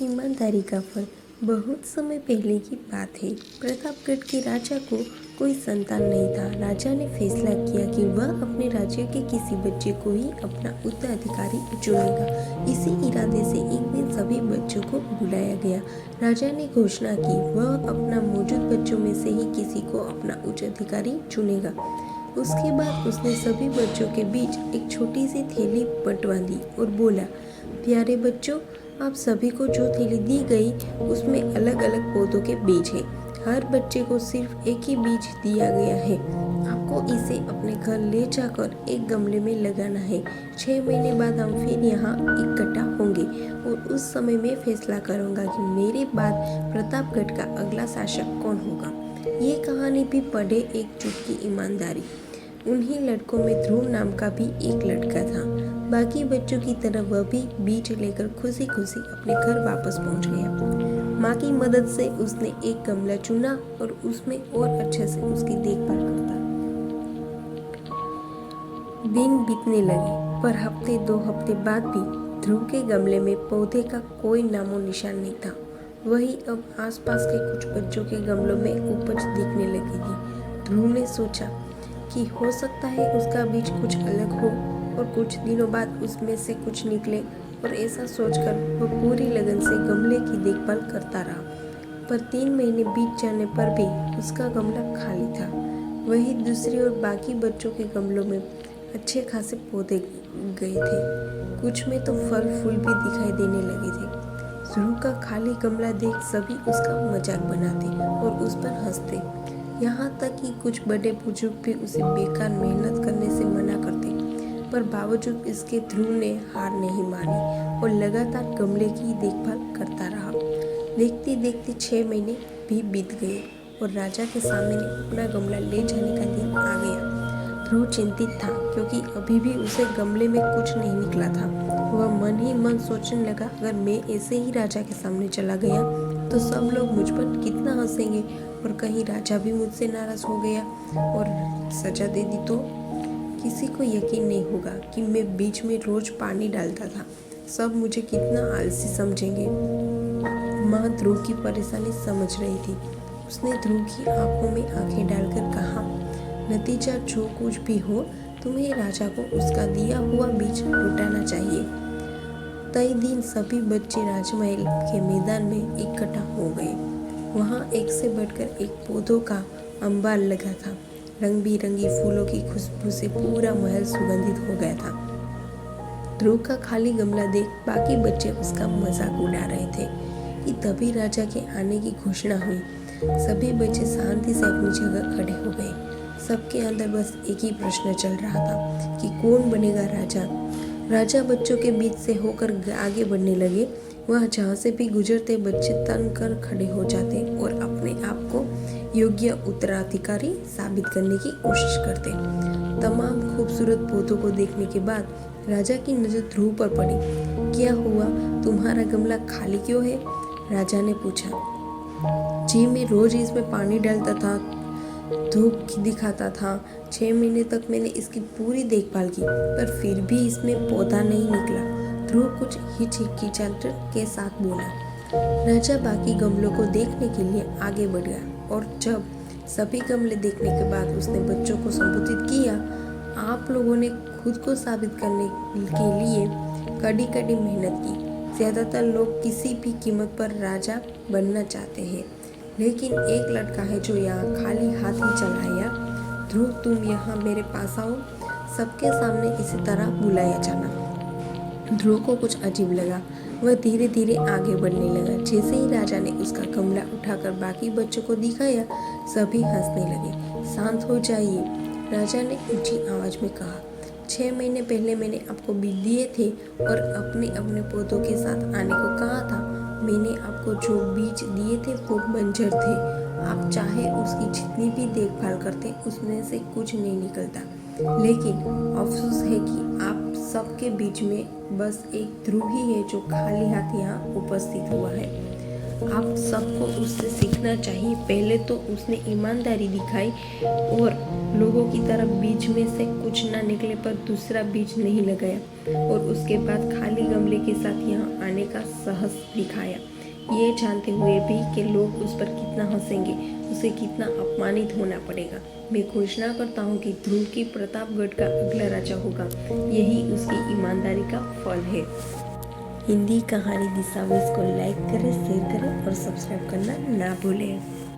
ईमानदारी का फल। बहुत समय पहले की बात है। प्रतापगढ़ के राजा को कोई संतान नहीं था। राजा ने फैसला किया कि वह अपने राज्य के किसी बच्चे को ही अपना उत्तराधिकारी चुनेगा। इसी इरादे से एक दिन सभी बच्चों को बुलाया गया। राजा ने घोषणा की वह अपना मौजूद बच्चों में से ही किसी को अपना उत्तराधिकारी चुनेगा। उसके बाद उसने सभी बच्चों के बीच एक छोटी सी थैली बंटवा दी और बोला, प्यारे बच्चों, आप सभी को जो थैली दी गई उसमें अलग अलग पौधों के बीज हैं। हर बच्चे को सिर्फ एक ही बीज दिया गया है। आपको इसे अपने घर ले जाकर एक गमले में लगाना है। 6 महीने बाद हम फिर यहाँ इकट्ठा होंगे और उस समय मैं फैसला करूँगा कि मेरे बाद प्रतापगढ़ का अगला शासक कौन होगा। ये कहानी भी पढ़े एक चुटकी ईमानदारी। उन्हीं लड़कों में ध्रुव नाम का भी एक लड़का था। बाकी बच्चों की तरह वह भी बीज लेकर खुशी खुशी अपने घर वापस पहुंच गया। माँ की मदद से उसने एक गमला चुना और उसमें और अच्छे से उसकी देखभाल करता। दिन बीतने लगे, पर हफ्ते 2 हफ्ते बाद भी ध्रुव के गमले में पौधे का कोई नामो निशान नहीं था। वही अब आसपास के कुछ बच्चों के गमलों में उपज दिखने लगी थी। ध्रुव ने सोचा कि हो सकता है उसका बीज कुछ अलग हो और कुछ दिनों बाद उसमें से कुछ निकले, और ऐसा सोचकर वह पूरी लगन से गमले की देखभाल करता रहा। पर 3 महीने बीत जाने पर भी उसका गमला खाली था। वही दूसरी ओर बाकी बच्चों के गमलों में अच्छे खासे पौधे गए थे। कुछ में तो फल फूल भी दिखाई देने लगे थे। ध्रुव का खाली गमला देख सभी उसका मजाक बनाते और उस पर हंसते। यहाँ तक कि कुछ बड़े बुजुर्ग भी उसे बेकार मेहनत करने से मना करते, पर बावजूद इसके ध्रुव ने हार नहीं मानी और लगातार गमले की देखभाल करता रहा। देखते देखते 6 महीने भी बीत गए और राजा के सामने अपना गमला ले जाने का दिन आ गया। ध्रुव चिंतित था क्योंकि अभी भी उसे गमले में कुछ नहीं निकला था। वह मन ही मन सोचने लगा, अगर मैं ऐसे ही राजा के सामने चला गया तो सब लोग मुझ पर कितना हंसेंगे, और कहीं राजा भी मुझसे नाराज हो गया और सजा दे दी तो किसी को यकीन नहीं होगा कि मैं बीच में रोज पानी डालता था। सब मुझे कितना आलसी समझेंगे। माँ ध्रुव की परेशानी समझ रही थी। उसने ध्रुव की आंखों में आंखें डालकर कहा, नतीजा जो कुछ भी हो, तुम्हें राजा को उसका दिया हुआ बीज लौटाना चाहिए। तय दिन सभी बच्चे राजमहल के मैदान में इकट्ठा हो गए। वहाँ एक से बढ़कर एक पौधों का अंबार लगा था। रंग बिरंगी फूलों की खुशबू से पूरा महल सुगंधित हो गया था। ध्रुव का खाली गमला देख बाकी बच्चे उसका मजाक उड़ा रहे थे कि तभी राजा के आने की घोषणा हुई। सभी बच्चे शांति से अपनी जगह खड़े हो गए। सबके अंदर बस एक ही प्रश्न चल रहा था कि कौन बनेगा राजा। राजा बच्चों के बीच से होकर आगे बढ़ने लगे। वह जहाँ से भी गुजरते बच्चे तन कर खड़े हो जाते और अपने आप को योग्य उत्तराधिकारी साबित करने की कोशिश करते। तमाम खूबसूरत पौधों को देखने के बाद राजा की नजर ध्रुव पर पड़ी। क्या हुआ, तुम्हारा गमला खाली क्यों है? राजा ने पूछा। जी, मैं रोज इसमें पानी डालता था, धूप दिखाता था। 6 महीने तक मैंने इसकी पूरी देखभाल की, पर फिर भी इसमें पौधा नहीं निकला। ध्रुव कुछ हिचकिचाहट के साथ बोला। राजा बाकी गमलों को देखने के लिए आगे बढ़ गया और जब सभी गमले देखने के बाद उसने बच्चों को संबोधित किया, आप लोगों ने खुद को साबित करने के लिए कड़ी कड़ी मेहनत की। ज्यादातर लोग किसी भी कीमत पर राजा बनना चाहते हैं, लेकिन एक लड़का है जो यहाँ खाली हाथ ही चला आया। ध्रुव, तुम यहाँ मेरे पास आओ। सबके सामने इसी तरह बुलाया जाना। ध्रुव को कुछ अजीब लगा। वह धीरे धीरे आगे बढ़ने लगा। जैसे ही राजा ने उसका गमला उठाकर बाकी बच्चों को दिखाया, सभी हंसने लगे। शांत हो जाइए, राजा ने ऊंची आवाज में कहा। 6 महीने पहले मैंने आपको बीज दिए थे और अपने अपने पौधों के साथ आने को कहा था। मैंने आपको जो बीज दिए थे वो बंजर थे। आप चाहे उसकी जितनी भी देखभाल करते, उसमें से कुछ नहीं निकलता। लेकिन अफसोस है कि आप सबके बीच में बस एक ध्रुव ही है जो खाली हाथ यहाँ उपस्थित हुआ है। आप सबको उससे सीखना चाहिए। पहले तो उसने ईमानदारी दिखाई और लोगों की तरफ बीज में से कुछ ना निकले पर दूसरा बीज नहीं लगाया, और उसके बाद खाली गमले के साथ यहाँ आने का साहस दिखाया, ये जानते हुए भी कि लोग उस पर कितना हंसेंगे, उसे कितना अपमानित होना पड़ेगा। मैं घोषणा करता हूँ कि ध्रुव की प्रतापगढ़ का अगला राजा होगा। यही उसकी ईमानदारी का फल है। हिंदी कहानी दिशावेश को लाइक करें, शेयर करें और सब्सक्राइब करना ना भूलें।